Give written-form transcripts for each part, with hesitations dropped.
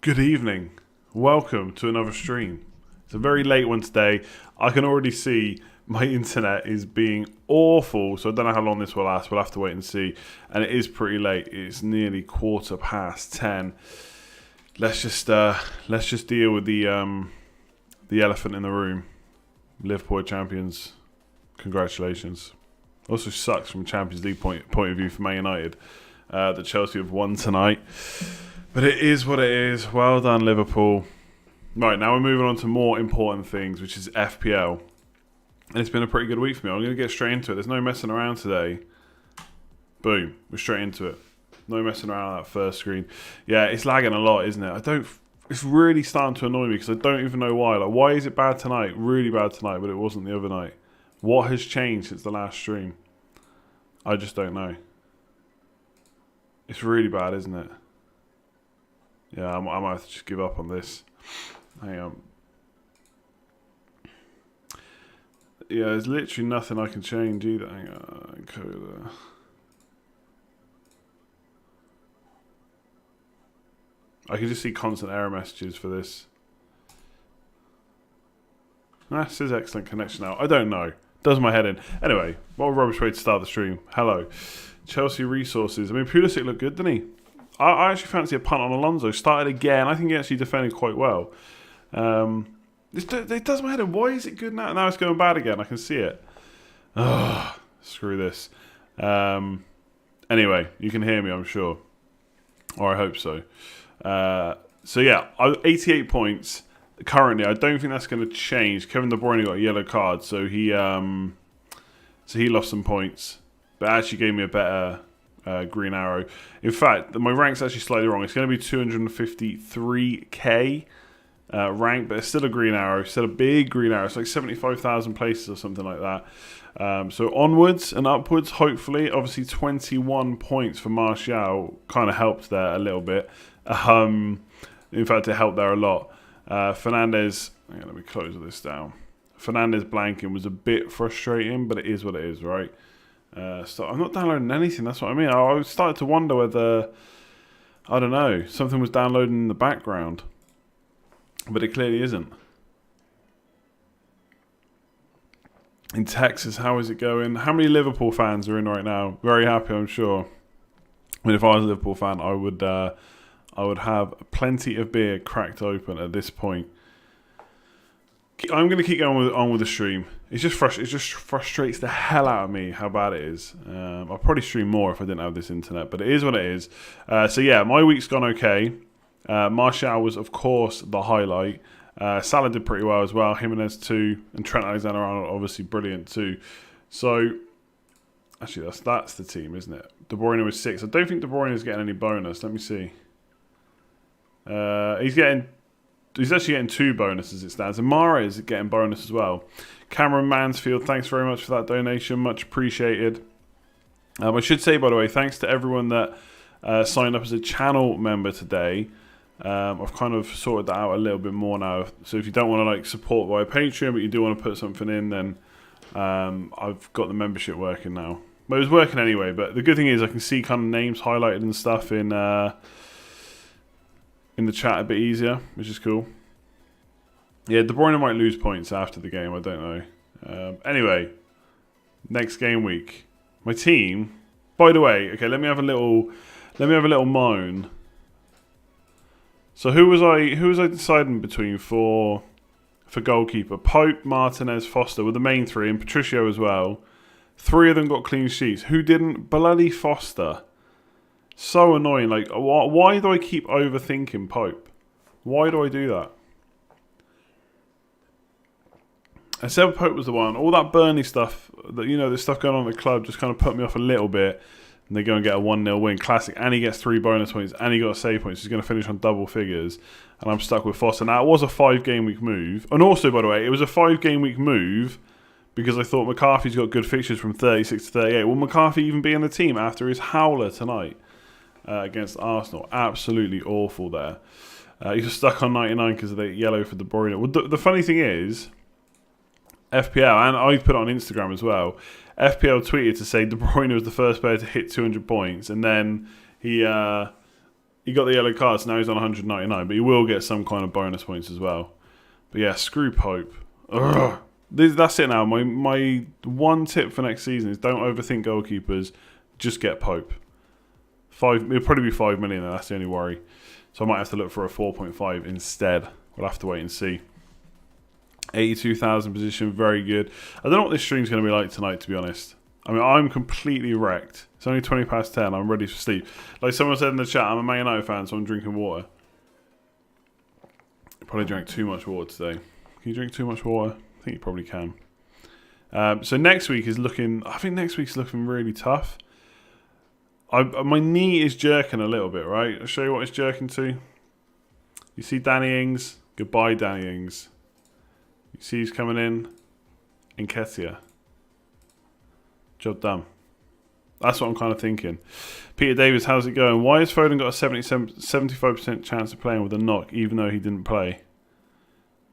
Good evening. Welcome to another stream. It's a very late one today. I can already see my internet is being awful, so I don't know how long this will last. We'll have to wait and see. And it is pretty late. It's nearly 10:15. Let's just deal with the elephant in the room. Liverpool champions. Congratulations. Also sucks from a Champions League point of view for Man United that Chelsea have won tonight. But it is what it is. Well done, Liverpool. Right, now we're moving on to more important things, which is FPL. And it's been a pretty good week for me. I'm going to get straight into it. There's no messing around today. Boom. We're straight into it. No messing around on that first screen. Yeah, it's lagging a lot, isn't it? It's really starting to annoy me because I don't even know why. Like, why is it bad tonight? Really bad tonight, but it wasn't the other night. What has changed since the last stream? I just don't know. It's really bad, isn't it? Yeah, I might have to just give up on this. Hang on. Yeah, there's literally nothing I can change either. Hang on. Coda. I can just see constant error messages for this. This says excellent connection now. I don't know. Does my head in. Anyway, what a rubbish way to start the stream. Hello. Chelsea resources. I mean, Pulisic looked good, didn't he? I actually fancy a punt on Alonso. Started again. I think he actually defended quite well. It does my head in. Why is it good now? Now it's going bad again. I can see it. Oh, screw this. Anyway, you can hear me, I'm sure. Or I hope so. So yeah, 88 points. Currently, I don't think that's going to change. Kevin De Bruyne got a yellow card, so he lost some points. But actually gave me a better... green arrow. In fact, my rank's actually slightly wrong. It's going to be 253k rank, but it's still a green arrow. It's still a big green arrow. It's like 75,000 places or something like that. So onwards and upwards, hopefully. Obviously, 21 points for Martial kind of helped there a little bit. In fact, it helped there a lot. Fernandez, let me close this down. Fernandez blanking was a bit frustrating, but it is what it is, right? So I'm not downloading anything, that's what I mean. I started to wonder whether, I don't know, something was downloading in the background. But it clearly isn't. In Texas, how is it going? How many Liverpool fans are in right now? Very happy, I'm sure. I mean, if I was a Liverpool fan, I would have plenty of beer cracked open at this point. I'm going to keep going on with the stream. It just frustrates the hell out of me how bad it is. I'll probably stream more if I didn't have this internet, but it is what it is. So yeah, my week's gone okay. Martial was, of course, the highlight. Salah did pretty well as well. Jimenez too, and Trent Alexander-Arnold obviously brilliant too. So actually, that's the team, isn't it? De Bruyne was 6. I don't think De Bruyne is getting any bonus. Let me see. He's actually getting 2 bonuses, it stands. And Mara is getting bonus as well. Cameron Mansfield, thanks very much for that donation. Much appreciated. I should say, by the way, thanks to everyone that signed up as a channel member today. I've kind of sorted that out a little bit more now. So if you don't want to support via Patreon, but you do want to put something in, then I've got the membership working now. But it was working anyway. But the good thing is I can see kind of names highlighted and stuff in the chat a bit easier, which is cool. Yeah, De Bruyne might lose points after the game. I don't know. Anyway, next game week, my team. By the way, okay, let me have a little moan. So who was I deciding between for goalkeeper? Pope, Martinez, Foster were the main 3, and Patricio as well. 3 of them got clean sheets. Who didn't? Bloody Foster. So annoying. Like, why do I keep overthinking Pope? Why do I do that? I said Pope was the one. All that Burnley stuff, the stuff going on at the club just kind of put me off a little bit. And they go and get a 1-0 win. Classic. And he gets 3 bonus points. And he got a save points. He's going to finish on double figures. And I'm stuck with Foster. Now, it was a 5-game week move. And also, by the way, it was a 5-game week move because I thought McCarthy's got good fixtures from 36 to 38. Will McCarthy even be in the team after his howler tonight against Arsenal? Absolutely awful there. He was stuck on 99 because of the yellow for De Bruyne. Well, the funny thing is, FPL, and I put it on Instagram as well, FPL tweeted to say De Bruyne was the first player to hit 200 points, and then he he got the yellow card, so now he's on 199, but he will get some kind of bonus points as well. But yeah, screw Pope. Ugh. That's it now. My one tip for next season is don't overthink goalkeepers. Just get Pope. It'll probably be 5 million, and that's the only worry. So I might have to look for a 4.5 instead. We'll have to wait and see. 82,000 position, very good. I don't know what this stream's going to be like tonight, to be honest. I mean, I'm completely wrecked. It's only 20 past 10. I'm ready for sleep. Like someone said in the chat, I'm a Man United fan, so I'm drinking water. I probably drank too much water today. Can you drink too much water? I think you probably can. So next week is looking... I think next week's looking really tough. My knee is jerking a little bit, right? I'll show you what it's jerking to. You see Danny Ings? Goodbye, Danny Ings. You see he's coming in? Nketiah. Job done. That's what I'm kind of thinking. Peter Davis, how's it going? Why has Foden got a 75% chance of playing with a knock, even though he didn't play?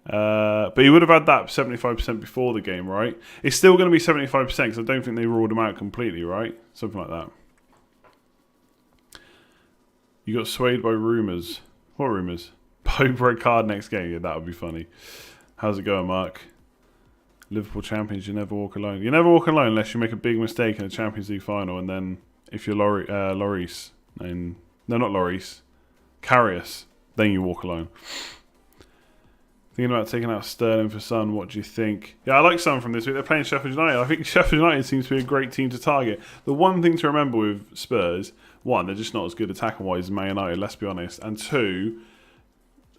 But he would have had that 75% before the game, right? It's still going to be 75% because I don't think they ruled him out completely, right? Something like that. You got swayed by rumours. What rumours? Pope red card next game. Yeah, that would be funny. How's it going, Mark? Liverpool champions, you never walk alone. You never walk alone unless you make a big mistake in a Champions League final, and then if you're Lloris, and no, not Lloris, Karius, then you walk alone. Thinking about taking out Sterling for Son. What do you think? Yeah, I like Son from this week. They're playing Sheffield United. I think Sheffield United seems to be a great team to target. The one thing to remember with Spurs, one, they're just not as good attacking-wise as Man United, let's be honest. And two,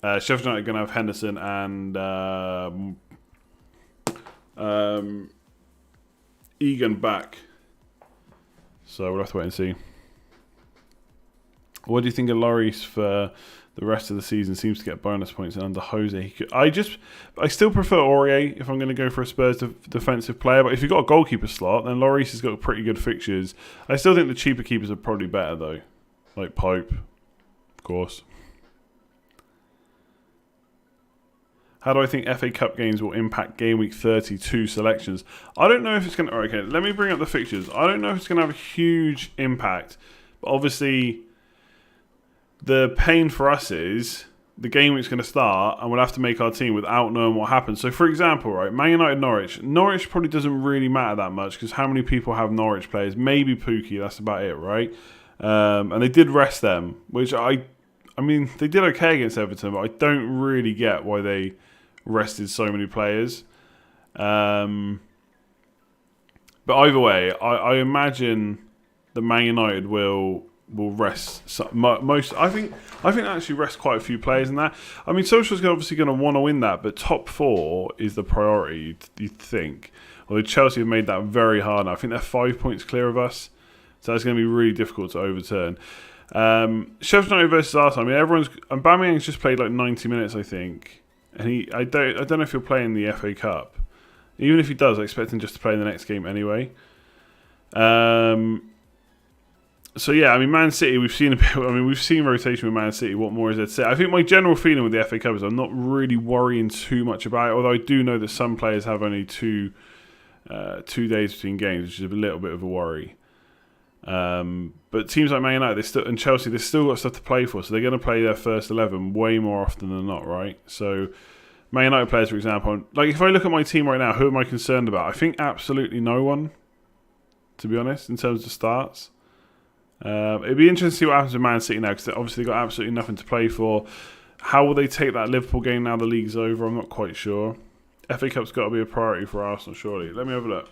Sheffield United are going to have Henderson and Egan back. So we'll have to wait and see. What do you think of Lloris for the rest of the season? Seems to get bonus points, and under Jose, I still prefer Aurier if I'm going to go for a Spurs defensive player. But if you've got a goalkeeper slot, then Lloris has got pretty good fixtures. I still think the cheaper keepers are probably better though, like Pope, of course. How do I think FA Cup games will impact Gameweek 32 selections? I don't know if it's going to... Okay, let me bring up the fixtures. I don't know if it's going to have a huge impact. But obviously, the pain for us is the game week's going to start and we'll have to make our team without knowing what happens. So, for example, right, Man United, Norwich. Norwich probably doesn't really matter that much because how many people have Norwich players? Maybe Pookie, that's about it, right? And they did rest them, which I mean, they did okay against Everton, but I don't really get why they rested so many players. But either way, I imagine that Man United will rest most. I think actually rest quite a few players in that. I mean, Solskjaer's obviously going to want to win that, but top four is the priority, you'd think. Although Chelsea have made that very hard. I think they're 5 points clear of us, so that's going to be really difficult to overturn. Sheffield United versus Arsenal. I mean, Aubameyang's just played like 90 minutes, I think, and I don't know if he'll play in the FA Cup. Even if he does, I expect him just to play in the next game anyway. So yeah, I mean, Man City, we've seen a bit. I mean, we've seen rotation with Man City. What more is there to say? I think my general feeling with the FA Cup is I'm not really worrying too much about it. Although I do know that some players have only 2 days between games, which is a little bit of a worry. But teams like Man United and Chelsea, they've still got stuff to play for, so they're going to play their first 11 way more often than not, right? So Man United players, for example, like if I look at my team right now, who am I concerned about? I think absolutely no one, to be honest, in terms of starts. It'd be interesting to see what happens with Man City now, because obviously they've got absolutely nothing to play for. How will they take that Liverpool game now the league's over? I'm not quite sure. FA Cup's got to be a priority for Arsenal, surely. Let me have a look.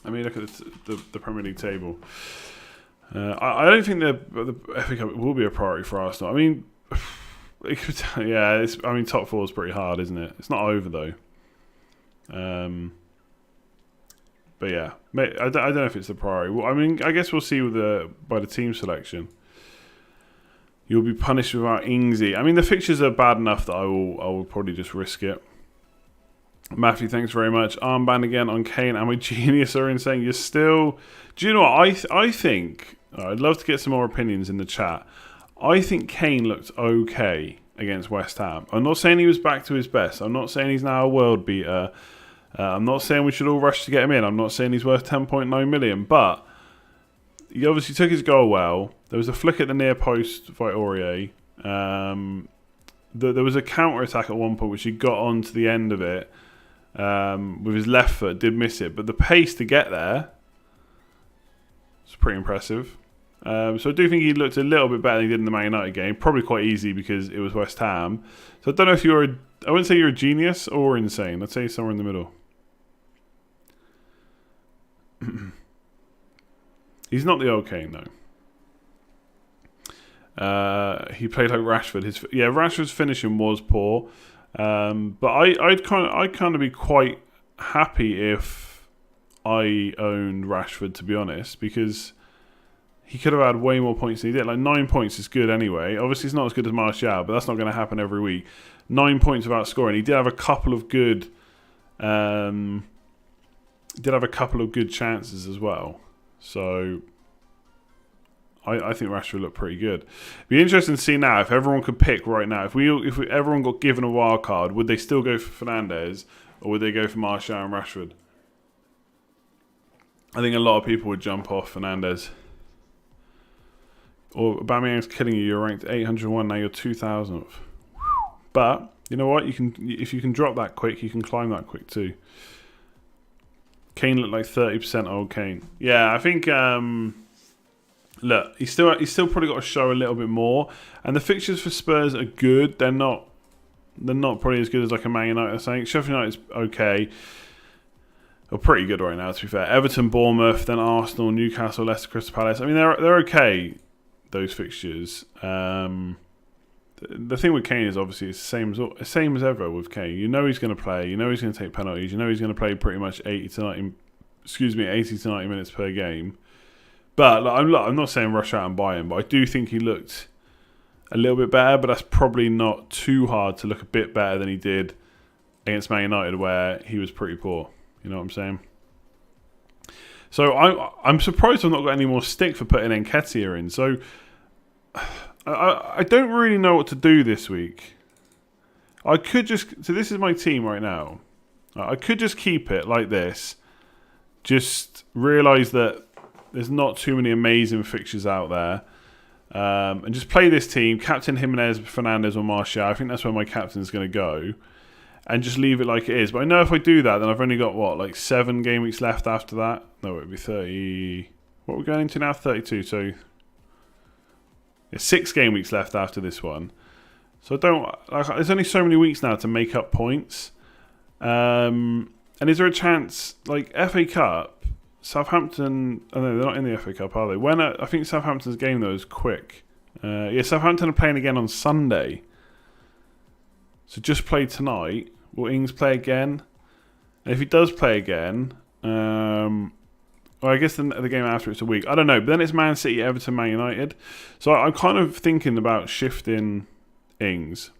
Let me look at the Premier League table. I don't think the FA Cup will be a priority for Arsenal. I mean, top four is pretty hard, isn't it? It's not over though. But yeah, I don't know if it's the priority. Well, I mean, I guess we'll see by the team selection. You'll be punished without Ingsy. I mean, the fixtures are bad enough that I will probably just risk it. Matthew, thanks very much. Armband again on Kane. And my genius are insane. You're still... Do you know what? I think... I'd love to get some more opinions in the chat. I think Kane looked okay against West Ham. I'm not saying he was back to his best. I'm not saying he's now a world beater. I'm not saying we should all rush to get him in. I'm not saying he's worth 10.9 million. But he obviously took his goal well. There was a flick at the near post by Aurier. There was a counter-attack at one point which he got onto the end of it with his left foot, did miss it. But the pace to get there was pretty impressive. So I do think he looked a little bit better than he did in the Man United game. Probably quite easy because it was West Ham. So I don't know if I wouldn't say you're a genius or insane. I'd say somewhere in the middle. He's not the old Kane, though. He played like Rashford. Rashford's finishing was poor, but I'd kind of be quite happy if I owned Rashford, to be honest, because he could have had way more points than he did. Like 9 points is good anyway. Obviously, it's not as good as Martial, but that's not going to happen every week. 9 points without scoring. He did have a couple of good, chances as well. So I think Rashford looked pretty good. It'd be interesting to see now if everyone could pick right now. If everyone got given a wild card, would they still go for Fernandes or would they go for Martial and Rashford? I think a lot of people would jump off Fernandes. Or Aubameyang's killing you. You're ranked 801 now. You're 2,000th. But you know what? If you can drop that quick, you can climb that quick too. Kane looked like 30% old Kane. Yeah, I think. Look, he's still probably got to show a little bit more. And the fixtures for Spurs are good. They're not probably as good as like a Man United or something. Sheffield United's okay. Or pretty good right now, to be fair. Everton, Bournemouth, then Arsenal, Newcastle, Leicester, Crystal Palace. I mean, they're okay, those fixtures. The thing with Kane is obviously it's the same as ever with Kane. You know he's going to play. You know he's going to take penalties. You know he's going to play pretty much 80 to 90 minutes per game. But I'm not saying rush out and buy him, but I do think he looked a little bit better. But that's probably not too hard to look a bit better than he did against Man United, where he was pretty poor. You know what I'm saying? So I'm surprised I've not got any more stick for putting Nketiah in. So I don't really know what to do this week. So this is my team right now. I could just keep it like this. Just realise that there's not too many amazing fixtures out there. And just play this team. Captain Jimenez, Fernandes or Martial. I think that's where my captain is going to go. And just leave it like it is. But I know if I do that, then I've only got, 7 game weeks left after that? No, it would be 30... What are we going into now? 32. So, 6 game weeks left after this one. So there's only so many weeks now to make up points. And is there a chance, FA Cup, Southampton... Oh no, they're not in the FA Cup, are they? I think Southampton's game, though, is quick. Southampton are playing again on Sunday. So just play tonight. Will Ings play again? And if he does play again, I guess the game after it's a week. I don't know. But then it's Man City, Everton, Man United. So I'm kind of thinking about shifting Ings.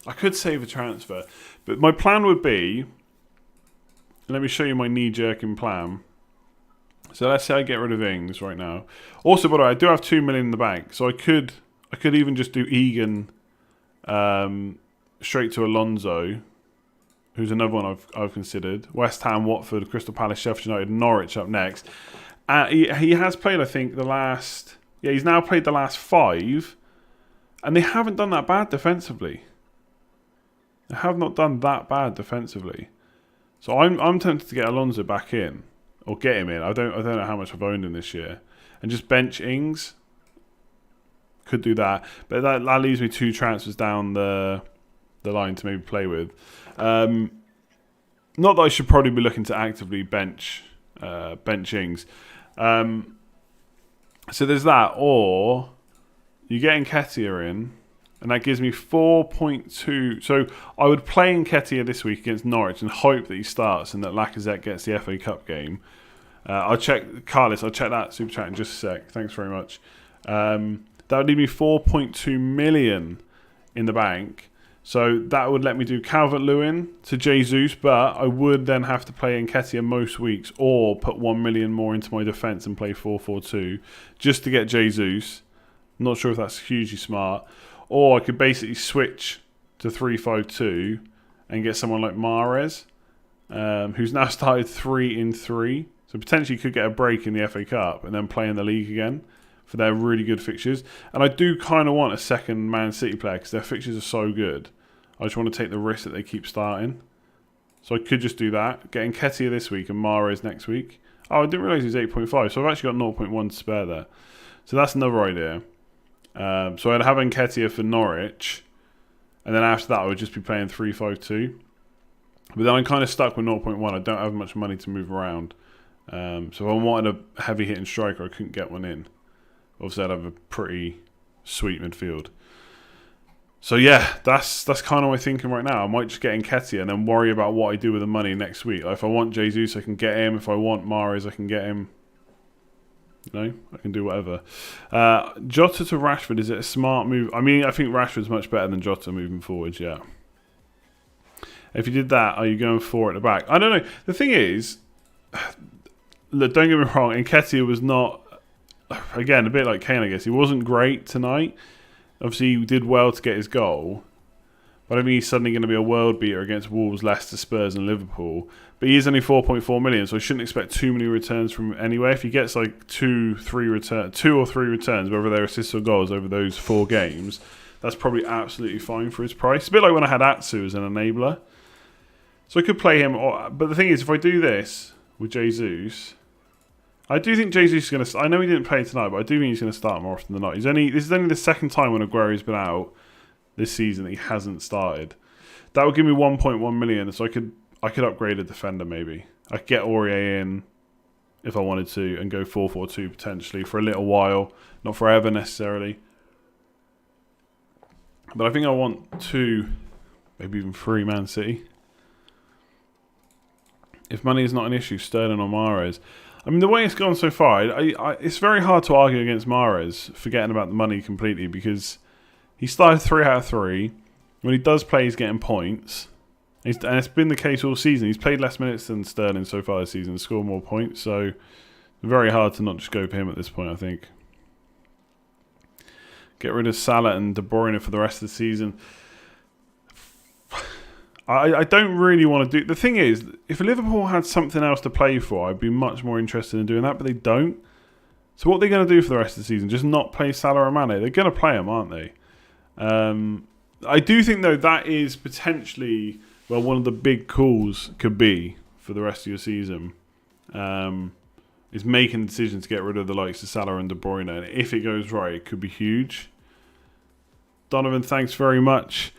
I could save a transfer. But my plan would be... Let me show you my knee-jerking plan. So let's say I get rid of Ings right now. Also, by the way, I do have 2 million in the bank. So I could even just do Egan... straight to Alonso, who's another one I've considered. West Ham, Watford, Crystal Palace, Sheffield United, Norwich up next. He has played, I think, he's now played the last 5, and they haven't done that bad defensively. They have not done that bad defensively. So I'm tempted to get Alonso back in, or get him in. I don't know how much I've owned him this year, and just bench Ings. Could do that, but that leaves me 2 transfers down the line to maybe play with. Not that I should probably be looking to actively bench Ings. So there's that, or you get Nketiah in, and that gives me 4.2. So I would play Nketiah this week against Norwich and hope that he starts and that Lacazette gets the FA Cup game. I'll check, Carlos, I'll check that super chat in just a sec. Thanks very much. That would leave me 4.2 million in the bank. So that would let me do Calvert-Lewin to Jesus, but I would then have to play Nketiah most weeks or put 1 million more into my defence and play 4-4-2 just to get Jesus. Not sure if that's hugely smart. Or I could basically switch to 3-5-2 and get someone like Mahrez, who's now started 3 in 3. So potentially could get a break in the FA Cup and then play in the league again for their really good fixtures. And I do kind of want a second Man City player because their fixtures are so good. I just want to take the risk that they keep starting. So I could just do that. Get Nketiah this week and Mahrez next week. Oh, I didn't realise he was 8.5. So I've actually got 0.1 to spare there. So that's another idea. So I'd have Nketiah for Norwich. And then after that, I would just be playing 3-5-2. But then I'm kind of stuck with 0.1. I don't have much money to move around. So if I wanted a heavy hitting striker, I couldn't get one in. Obviously, I'd have a pretty sweet midfield. So yeah, that's kind of my thinking right now. I might just get Nketiah and then worry about what I do with the money next week. Like if I want Jesus, I can get him. If I want Mahrez, I can get him. No, I can do whatever. Jota to Rashford, is it a smart move? I mean, I think Rashford's much better than Jota moving forwards, yeah. If you did that, are you going for it at the back? I don't know. The thing is, look, don't get me wrong, Nketiah was not, again, a bit like Kane, I guess. He wasn't great tonight. Obviously, he did well to get his goal. But I think he's suddenly going to be a world beater against Wolves, Leicester, Spurs and Liverpool. But he is only 4.4 million, so I shouldn't expect too many returns from him anyway. If he gets like two or three returns, whether they're assists or goals over those 4 games, that's probably absolutely fine for his price. A bit like when I had Atsu as an enabler. So I could play him. But the thing is, if I do this with Jesus, I do think Jesus is going to... I know he didn't play tonight, but I do think he's going to start more often than not. This is only the second time when Aguero's been out this season that he hasn't started. That would give me 1.1 million, so I could upgrade a defender maybe. I could get Aurier in if I wanted to and go 4-4-2 potentially for a little while, not forever necessarily. But I think I want 2, maybe even 3 Man City. If money is not an issue, Sterling or Mahrez. I mean, the way it's gone so far, it's very hard to argue against Mahrez, forgetting about the money completely, because he started 3 out of 3. When he does play, he's getting points. And it's been the case all season. He's played less minutes than Sterling so far this season and scored more points. So, very hard to not just go for him at this point, I think. Get rid of Salah and De Bruyne for the rest of the season. I don't really want to do... The thing is, if Liverpool had something else to play for, I'd be much more interested in doing that, but they don't. So what are they going to do for the rest of the season? Just not play Salah or Mane? They're going to play them, aren't they? I do think, though, that is potentially where one of the big calls could be for the rest of your season. Is making the decision to get rid of the likes of Salah and De Bruyne. And if it goes right, it could be huge. Donovan, thanks very much.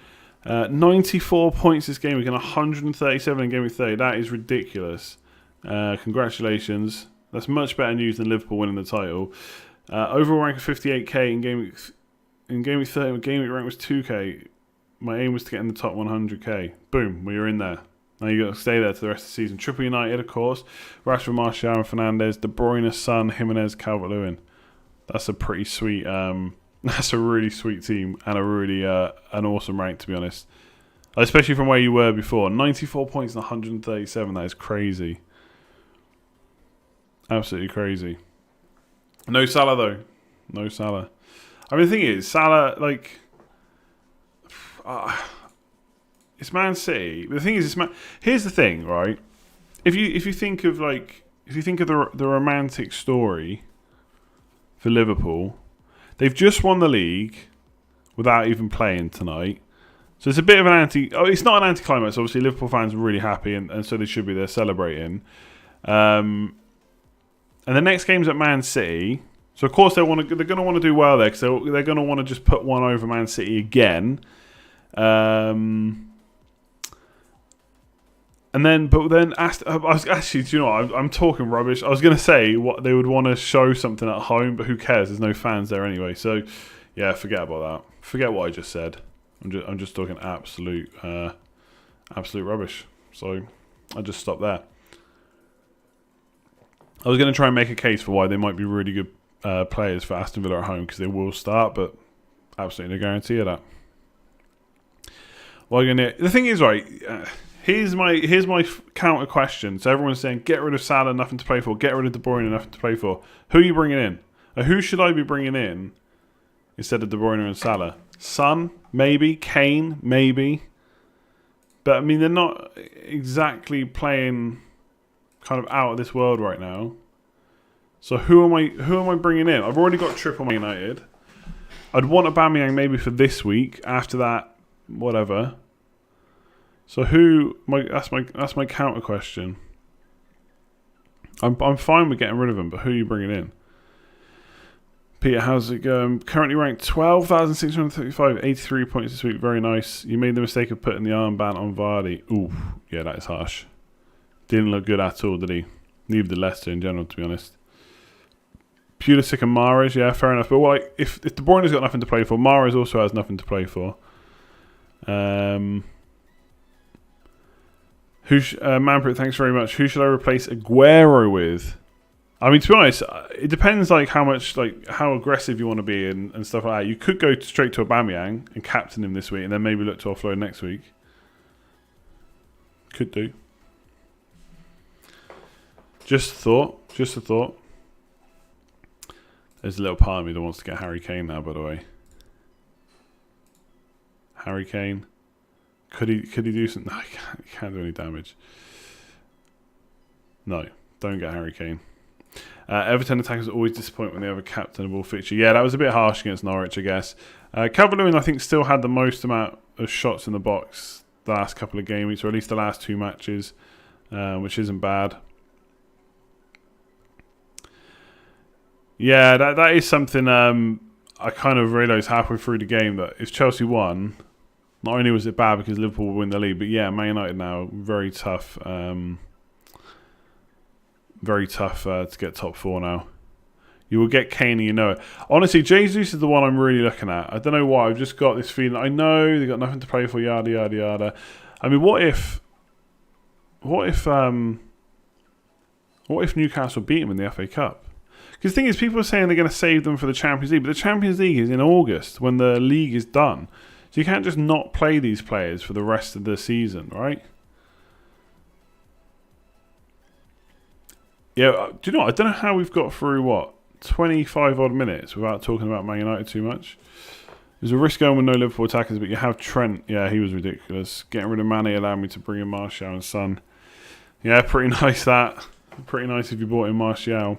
94 points this game week and 137 in Game Week 30. That is ridiculous. Congratulations. That's much better news than Liverpool winning the title. Overall rank of 58k in Game Week 30. Game Week rank was 2k. My aim was to get in the top 100k. Boom, well, you're in there. Now you've got to stay there to the rest of the season. Triple United, of course. Rashford, Martial, and Fernandes. De Bruyne, Son, Jimenez, Calvert-Lewin. That's a pretty sweet... That's a really sweet team and a really an awesome rank, to be honest. Especially from where you were before. 94 points and 137. That is crazy. Absolutely crazy. No Salah, though. No Salah. I mean, the thing is, Salah, like... it's Man City. The thing is, here's the thing, right? If you think of, like... If you think of the romantic story for Liverpool... They've just won the league without even playing tonight. So it's a bit of an it's not an anticlimax. Obviously, Liverpool fans are really happy, and so they should be there celebrating. And the next game's at Man City. So, of course, they're going to want to do well there because they're going to want to just put one over Man City again. And then, I was actually, do you know what? I'm talking rubbish. I was going to say what they would want to show something at home, but who cares? There's no fans there anyway. So, yeah, forget about that. Forget what I just said. I'm just talking absolute rubbish. So, I'll just stop there. I was going to try and make a case for why they might be really good players for Aston Villa at home because they will start, but absolutely no guarantee of that. The thing is, right. Here's my counter question. So everyone's saying, get rid of Salah, nothing to play for. Get rid of De Bruyne, nothing to play for. Who are you bringing in? Who should I be bringing in instead of De Bruyne and Salah? Son, maybe. Kane, maybe. But, I mean, they're not exactly playing kind of out of this world right now. So who am I bringing in? I've already got triple Man United. I'd want Aubameyang maybe for this week. After that, whatever. So that's my counter question. I'm fine with getting rid of him, but who are you bringing in? Peter, how's it going? Currently ranked 12,635, 83 points this week. Very nice. You made the mistake of putting the armband on Vardy. Ooh, yeah, that is harsh. Didn't look good at all, did he? Neither did Leicester in general, to be honest. Pulisic and Mahrez, yeah, fair enough. But if De Bruyne's got nothing to play for, Mahrez also has nothing to play for. Manfred, thanks very much. Who should I replace Aguero with? I mean, to be honest, it depends how aggressive you want to be and stuff like that. You could go straight to Aubameyang and captain him this week, and then maybe look to offload next week. Could do. Just a thought. There's a little part of me that wants to get Harry Kane now, by the way. Harry Kane. Could he do something? No, he can't do any damage. No, don't get Harry Kane. Everton attackers always disappoint when they have a captainable fixture. Yeah, that was a bit harsh against Norwich, I guess. Calvert-Lewin, I think, still had the most amount of shots in the box the last couple of game weeks, or at least the last 2 matches, which isn't bad. Yeah, that is something I kind of realised halfway through the game, that if Chelsea won, not only was it bad because Liverpool will win the league, but yeah, Man United now, very tough. Very tough to get top 4 now. You will get Kane and you know it. Honestly, Jesus is the one I'm really looking at. I don't know why. I've just got this feeling. I know they've got nothing to play for, yada, yada, yada. I mean, what if Newcastle beat them in the FA Cup? Because the thing is, people are saying they're going to save them for the Champions League, but the Champions League is in August when the league is done. So you can't just not play these players for the rest of the season, right? Yeah, do you know what? I don't know how we've got through, 25 odd minutes without talking about Man United too much. There's a risk going with no Liverpool attackers, but you have Trent. Yeah, he was ridiculous. Getting rid of Mane allowed me to bring in Martial and Son. Yeah, pretty nice that. Pretty nice if you bought in Martial.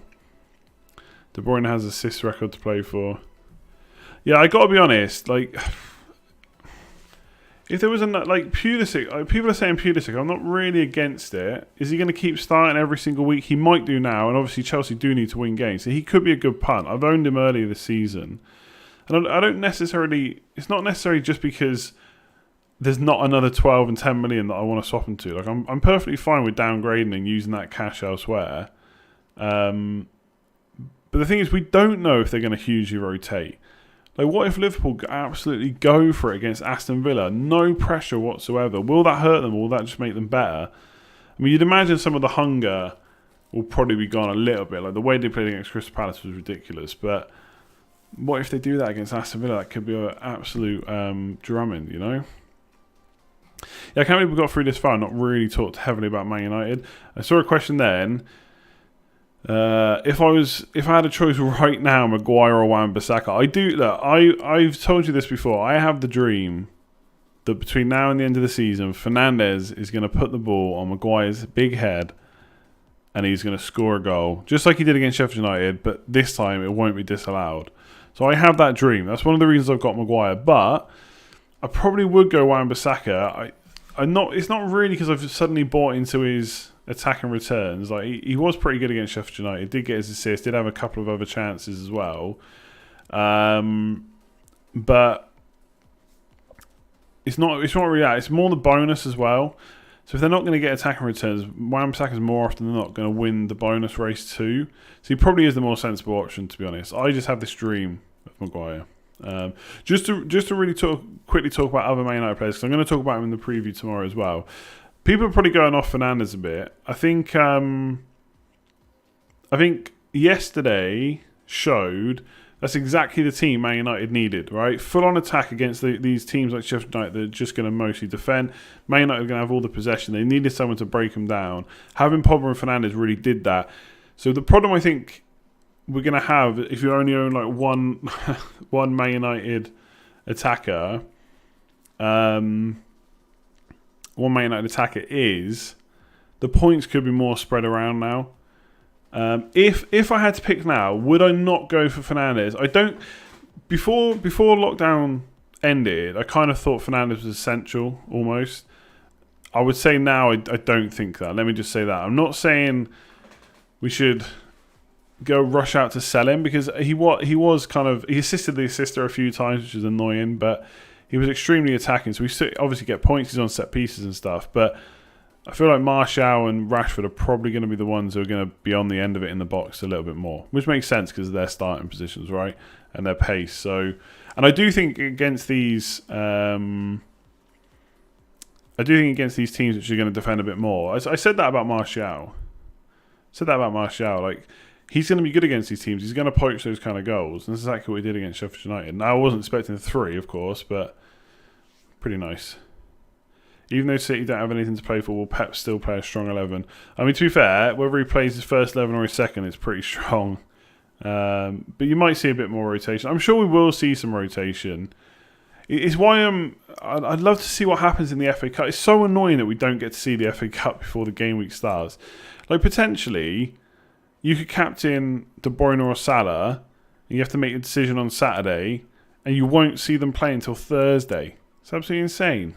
De Bruyne has assist record to play for. Yeah, I got to be honest, if there was Pulisic, people are saying Pulisic, I'm not really against it. Is he going to keep starting every single week? He might do now, and obviously Chelsea do need to win games, so he could be a good punt. I've owned him earlier this season, and I don't necessarily. It's not necessarily just because there's not another 12 and 10 million that I want to swap him to. I'm perfectly fine with downgrading and using that cash elsewhere. But the thing is, we don't know if they're going to hugely rotate. What if Liverpool absolutely go for it against Aston Villa? No pressure whatsoever. Will that hurt them, or will that just make them better? I mean, you'd imagine some of the hunger will probably be gone a little bit. The way they played against Crystal Palace was ridiculous. But what if they do that against Aston Villa? That could be an absolute drumming, you know? Yeah, I can't believe we got through this far and not really talked heavily about Man United. I saw a question then. If I had a choice right now, Maguire or Wan-Bissaka, I've told you this before. I have the dream that between now and the end of the season, Fernandes is going to put the ball on Maguire's big head and he's going to score a goal, just like he did against Sheffield United, but this time it won't be disallowed. So I have that dream. That's one of the reasons I've got Maguire, but I probably would go Wan-Bissaka. It's not really because I've suddenly bought into his attacking returns. He was pretty good against Sheffield United. Did get his assist. Did have a couple of other chances as well. But it's not really that. It's more the bonus as well. So if they're not going to get attacking returns, Wan-Bissaka is more often than not going to win the bonus race too. So he probably is the more sensible option, to be honest. I just have this dream of Maguire. Just to really quickly talk about other Man United players, because I'm going to talk about him in the preview tomorrow as well. People are probably going off Fernandes a bit. I think yesterday showed that's exactly the team Man United needed, right? Full-on attack against these teams like Sheffield United that are just going to mostly defend. Man United are going to have all the possession. They needed someone to break them down. Having Pogba and Fernandes really did that. So the problem I think we're going to have, if you only own one Man United attacker, is the points could be more spread around now. If I had to pick now, would I not go for Fernandes? I don't. Before lockdown ended, I kind of thought Fernandes was essential almost. I would say now I don't think that. Let me just say that. I'm not saying we should go rush out to sell him, because he assisted the assister a few times, which is annoying, but he was extremely attacking. So we obviously get points. He's on set pieces and stuff, but I feel like Martial and Rashford are probably going to be the ones who are going to be on the end of it in the box a little bit more, which makes sense because of their starting positions, right, and their pace. So, and I do think against these, teams which are going to defend a bit more. I said that about Martial. Like, he's going to be good against these teams. He's going to poach those kind of goals. And that's exactly what he did against Sheffield United. Now, I wasn't expecting 3, of course, but pretty nice. Even though City don't have anything to play for, will Pep still play a strong 11? I mean, to be fair, whether he plays his first 11 or his second, it's pretty strong. But you might see a bit more rotation. I'm sure we will see some rotation. It's why I'd love to see what happens in the FA Cup. It's so annoying that we don't get to see the FA Cup before the game week starts. Like, potentially, you could captain De Bruyne or Salah, and you have to make a decision on Saturday, and you won't see them play until Thursday. It's absolutely insane.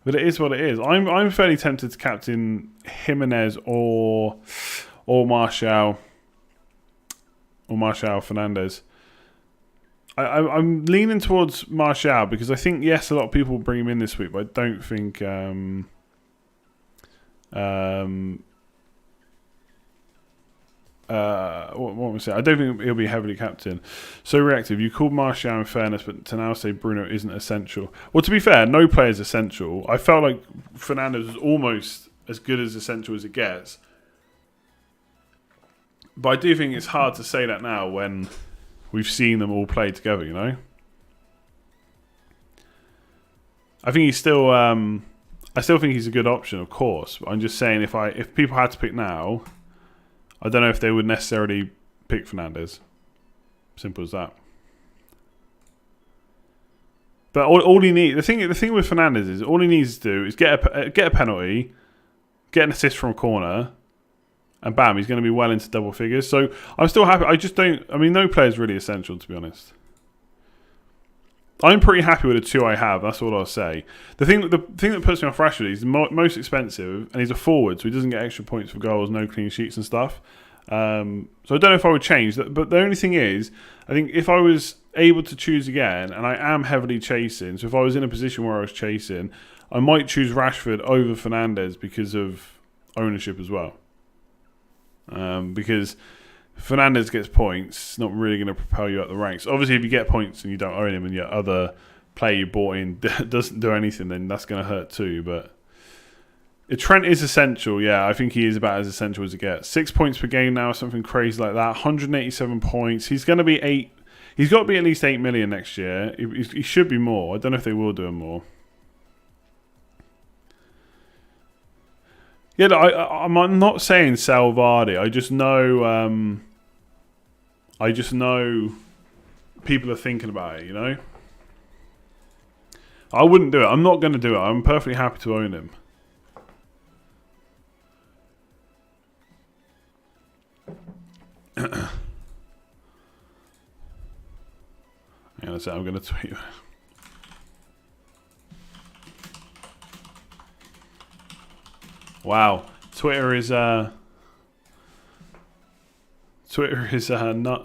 But it is what it is. I'm fairly tempted to captain Jimenez or Martial Fernandes. I'm leaning towards Martial because I think, yes, a lot of people will bring him in this week, but I don't think what am I saying? I don't think he'll be heavily captain. So reactive. You called Martial in fairness, but to now say Bruno isn't essential. Well, to be fair, no player is essential. I felt like Fernandes was almost as good as essential as it gets. But I do think it's hard to say that now when we've seen them all play together, you know? I think he's still... I still think he's a good option, of course. But I'm just saying, if people had to pick now, I don't know if they would necessarily pick Fernandes. Simple as that. But all he needs, the thing with Fernandes is, all he needs to do is get a penalty, get an assist from a corner, and bam, he's going to be well into double figures. So I'm still happy. No player is really essential, to be honest. I'm pretty happy with the 2 I have. That's all I'll say. The thing that puts me off Rashford is he's most expensive, and he's a forward, so he doesn't get extra points for goals, no clean sheets and stuff. So I don't know if I would change that. But the only thing is, I think if I was able to choose again, and I am heavily chasing, so if I was in a position where I was chasing, I might choose Rashford over Fernandes because of ownership as well. Because Fernandes gets points, it's not really going to propel you up the ranks. Obviously, if you get points and you don't own him and your other player you bought in doesn't do anything, then that's going to hurt too. But Trent is essential. Yeah, I think he is about as essential as it gets. 6 points per game now, something crazy like that. 187 points. He's going to be 8. He's got to be at least 8 million next year. He should be more. I don't know if they will do him more. Yeah, I'm not saying sell Vardy. I just know people are thinking about it, you know? I wouldn't do it. I'm not going to do it. I'm perfectly happy to own him. Hang on a second, I'm going to tweet. Wow, Twitter is nuts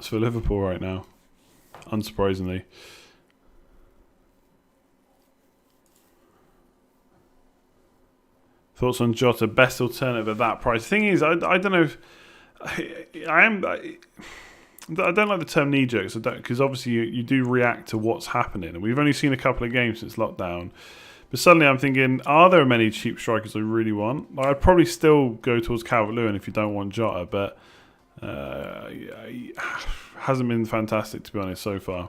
for Liverpool right now, unsurprisingly. Thoughts on Jota, best alternative at that price? The thing is, I don't know if I don't like the term Kneejerk, because obviously you do react to what's happening, and we've only seen a couple of games since lockdown. But suddenly I'm thinking, are there many cheap strikers I really want? Like, I'd probably still go towards Calvert-Lewin if you don't want Jota, but he hasn't been fantastic, to be honest, so far.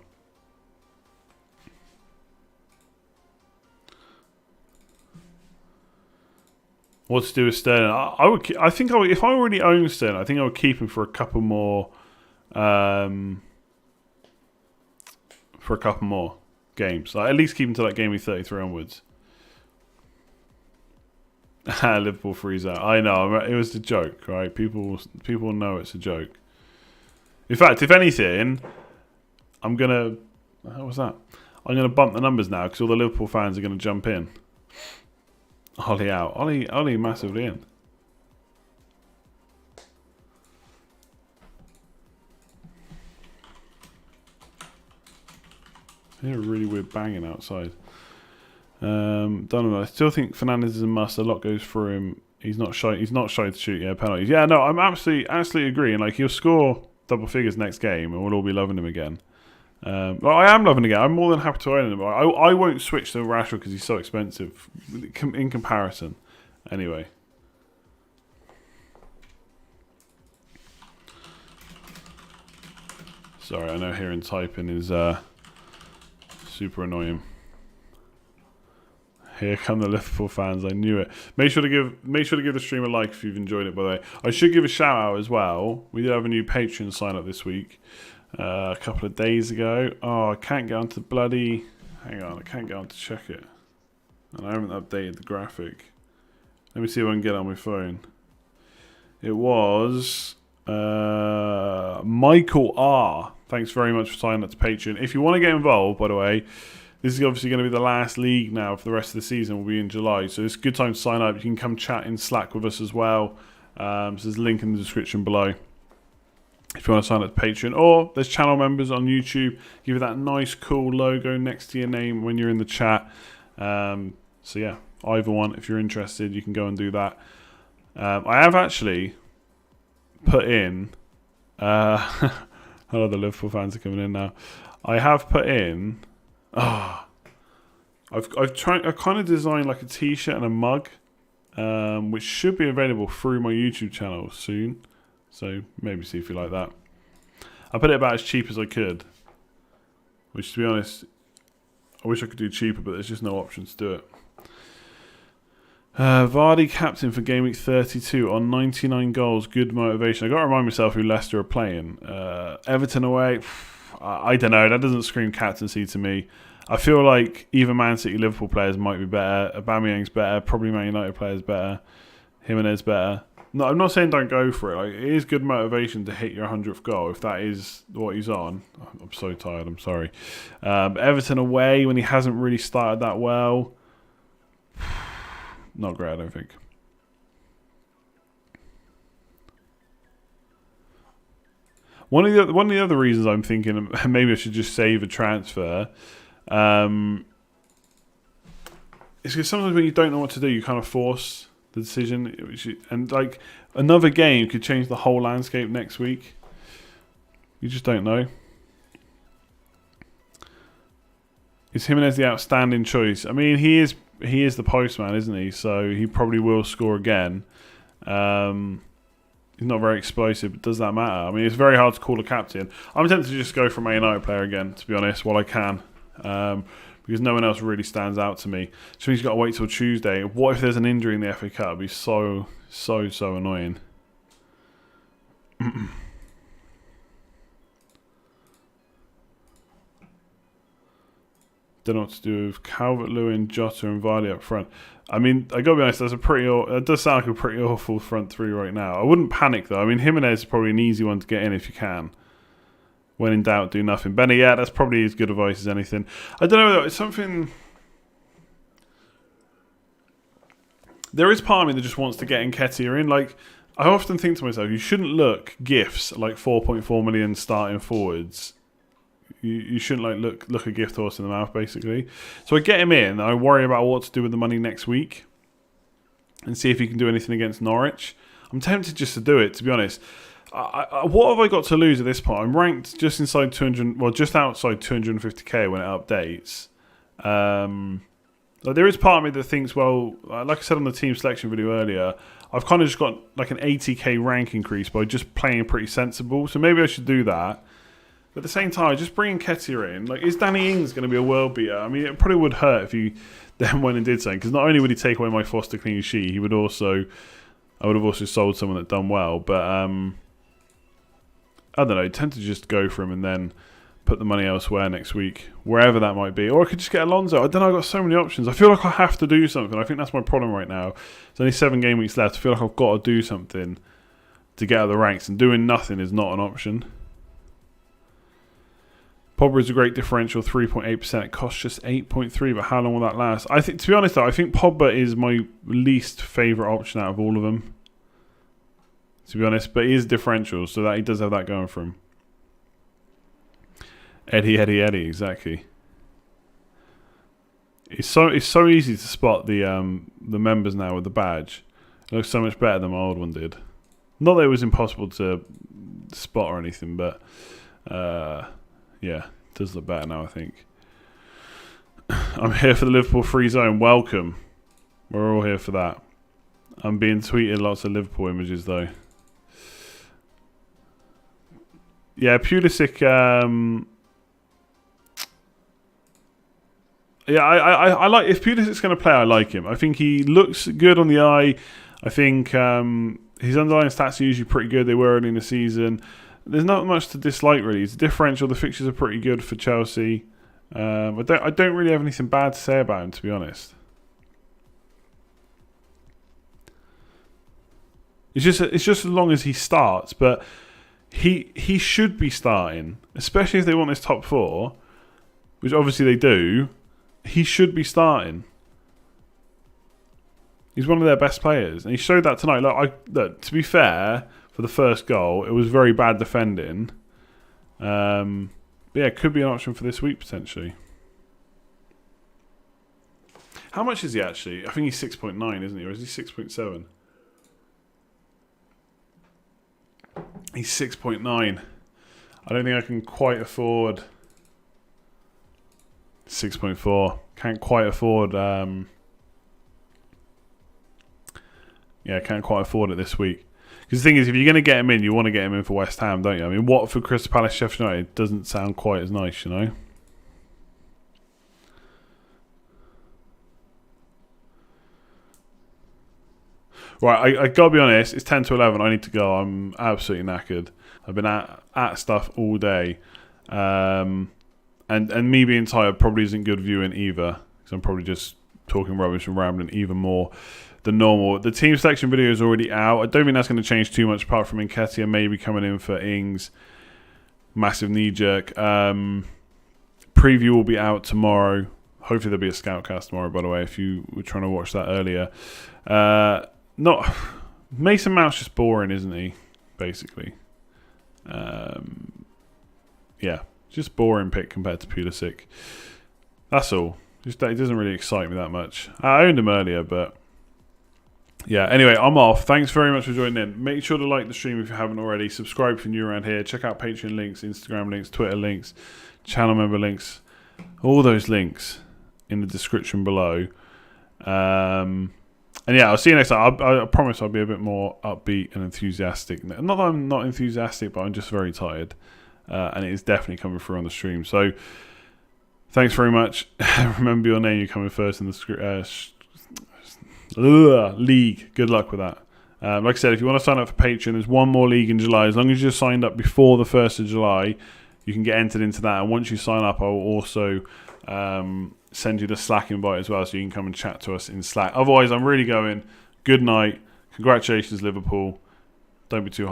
What to do with Sterling? I think if I already own Sterling, I think I would keep him for a couple more games. Like, at least keep him to like Gameweek 33 onwards. Liverpool freeze out. I know. It was a joke, right? People know it's a joke. In fact, if anything, I'm gonna. How was that? I'm gonna bump the numbers now because all the Liverpool fans are gonna jump in. Ollie out. Ollie massively in. I hear a really weird banging outside. Don't know. I still think Fernandes is a must. A lot goes for him. He's not shy. He's not shy to shoot. Yeah, penalties. Yeah, no, I'm absolutely agreeing. Like he'll score double figures next game, and we'll all be loving him again. Well, I am loving him again. I'm more than happy to own him. I won't switch to Rashford because he's so expensive in comparison. Anyway. Sorry, I know hearing typing is super annoying. Here come the Liverpool fans. I knew it. Make sure to give the stream a like if you've enjoyed it. By the way, I should give a shout out as well. We did have a new Patreon sign up this week, a couple of days ago. Oh, I can't get onto the bloody. Hang on, I can't get on to check it, and I haven't updated the graphic. Let me see if I can get it on my phone. It was Michael R. Thanks very much for signing up to Patreon. If you want to get involved, by the way. This is obviously going to be the last league now for the rest of the season. Will be in July, so it's a good time to sign up. You can come chat in Slack with us as well. So there's a link in the description below if you want to sign up to Patreon. Or there's channel members on YouTube. Give you that nice, cool logo next to your name when you're in the chat. So yeah, either one. If you're interested, you can go and do that. I have actually put in. Hello, the Liverpool fans are coming in now. I have put in. I've kind of designed like a t-shirt and a mug, which should be available through my YouTube channel soon. So maybe see if you like that. I put it about as cheap as I could, which to be honest, I wish I could do cheaper, but there's just no option to do it. Vardy captain for Gameweek 32 on 99 goals. Good motivation. I got to remind myself who Leicester are playing. Everton away. I don't know. That doesn't scream captaincy to me. I feel like either Man City, Liverpool players might be better. Aubameyang's better. Probably Man United players better. Jimenez better. No, I'm not saying don't go for it. Like, it is good motivation to hit your 100th goal if that is what he's on. I'm so tired. I'm sorry. Everton away when he hasn't really started that well. Not great, I don't think. One of the other reasons I'm thinking maybe I should just save a transfer is because sometimes when you don't know what to do, you kind of force the decision. And like another game could change the whole landscape next week. You just don't know. Is Jimenez the outstanding choice? I mean, he is the postman, isn't he? So he probably will score again. He's not very explosive, but does that matter? I mean, it's very hard to call a captain. I'm tempted to just go for a Man United player again, to be honest, while I can. Because no one else really stands out to me. So he's got to wait till Tuesday. What if there's an injury in the FA Cup? It'd be so annoying. Don't know what to do with Calvert-Lewin, Jota and Vardy up front. I mean, I gotta be honest, it does sound like a pretty awful front three right now. I wouldn't panic though. I mean, Jimenez is probably an easy one to get in if you can. When in doubt, do nothing. Benny, yeah, that's probably as good advice as anything. I don't know though, it's something. There is part of me that just wants to get Nketiah in. Like, I often think to myself, you shouldn't look gifts like 4.4 million starting forwards. You shouldn't like look a gift horse in the mouth, basically. So I get him in. I worry about what to do with the money next week, and see if he can do anything against Norwich. I'm tempted just to do it, to be honest. What have I got to lose at this point? I'm ranked just inside 200, well, just outside 250k when it updates. There is part of me that thinks, well, like I said on the team selection video earlier, I've kind of just got like an 80k rank increase by just playing pretty sensible. So maybe I should do that. But at the same time, just bringing Nketiah in, like, is Danny Ings going to be a world beater? I mean, it probably would hurt if he then went and did something, because not only would he take away my Foster clean sheet, I would have also sold someone that done well. But I don't know, I tend to just go for him and then put the money elsewhere next week, wherever that might be. Or I could just get Alonso. I don't know, I've got so many options. I feel like I have to do something. I think that's my problem right now. There's only 7 game weeks left. I feel like I've got to do something to get out of the ranks, and doing nothing is not an option. Pogba is a great differential, 3.8%. It costs just 8.3, but how long will that last? I think, to be honest, though, I think Pogba is my least favourite option out of all of them. To be honest, but he is differential, so that he does have that going for him. Eddie, exactly. It's so easy to spot the members now with the badge. It looks so much better than my old one did. Not that it was impossible to spot or anything, but yeah, it does look better now, I think. I'm here for the Liverpool free zone. Welcome. We're all here for that. I'm being tweeted lots of Liverpool images, though. Yeah, Pulisic. Yeah, I like, if Pulisic's going to play, I like him. I think he looks good on the eye. I think his underlying stats are usually pretty good. They were early in the season. There's not much to dislike, really. It's differential. The fixtures are pretty good for Chelsea. I don't really have anything bad to say about him, to be honest. It's just as long as he starts, but he should be starting, especially if they want this top 4, which obviously they do. He should be starting. He's one of their best players, and he showed that tonight. Look, to be fair, for the first goal, it was very bad defending. But yeah, it could be an option for this week potentially. How much is he actually? I think he's 6.9, isn't he? Or is he 6.7? He's 6.9. I don't think I can quite afford 6.4. Can't quite afford. Yeah, can't quite afford it this week. Because the thing is, if you're going to get him in, you want to get him in for West Ham, don't you? I mean, Watford, Crystal Palace, Sheffield United doesn't sound quite as nice, you know? Right, I got to be honest, it's 10 to 11. I need to go. I'm absolutely knackered. I've been at stuff all day. And me being tired probably isn't good viewing either. Because I'm probably just talking rubbish and rambling even more than normal. The team selection video is already out. I don't think that's going to change too much apart from Nketiah maybe coming in for Ings. Massive Kneejerk. Preview will be out tomorrow. Hopefully there'll be a Scoutcast tomorrow, by the way, if you were trying to watch that earlier. Mason Mount's just boring, isn't he? Basically. Yeah, just boring pick compared to Pulisic. That's all. Just that it doesn't really excite me that much. I owned him earlier, but yeah. Anyway, I'm off. Thanks very much for joining in. Make sure to like the stream if you haven't already. Subscribe if you're new around here. Check out Patreon links, Instagram links, Twitter links, channel member links. All those links in the description below. And yeah, I'll see you next time. I promise I'll be a bit more upbeat and enthusiastic. Not that I'm not enthusiastic, but I'm just very tired. And it is definitely coming through on the stream. So, thanks very much. Remember your name, you're coming first in the league. Good luck with that. Like I said, if you want to sign up for Patreon, there's one more league in July. As long as you're signed up before the 1st of July, you can get entered into that. And once you sign up, I will also send you the Slack invite as well, so you can come and chat to us in Slack. Otherwise, I'm really going. Good night. Congratulations, Liverpool. Don't be too hard.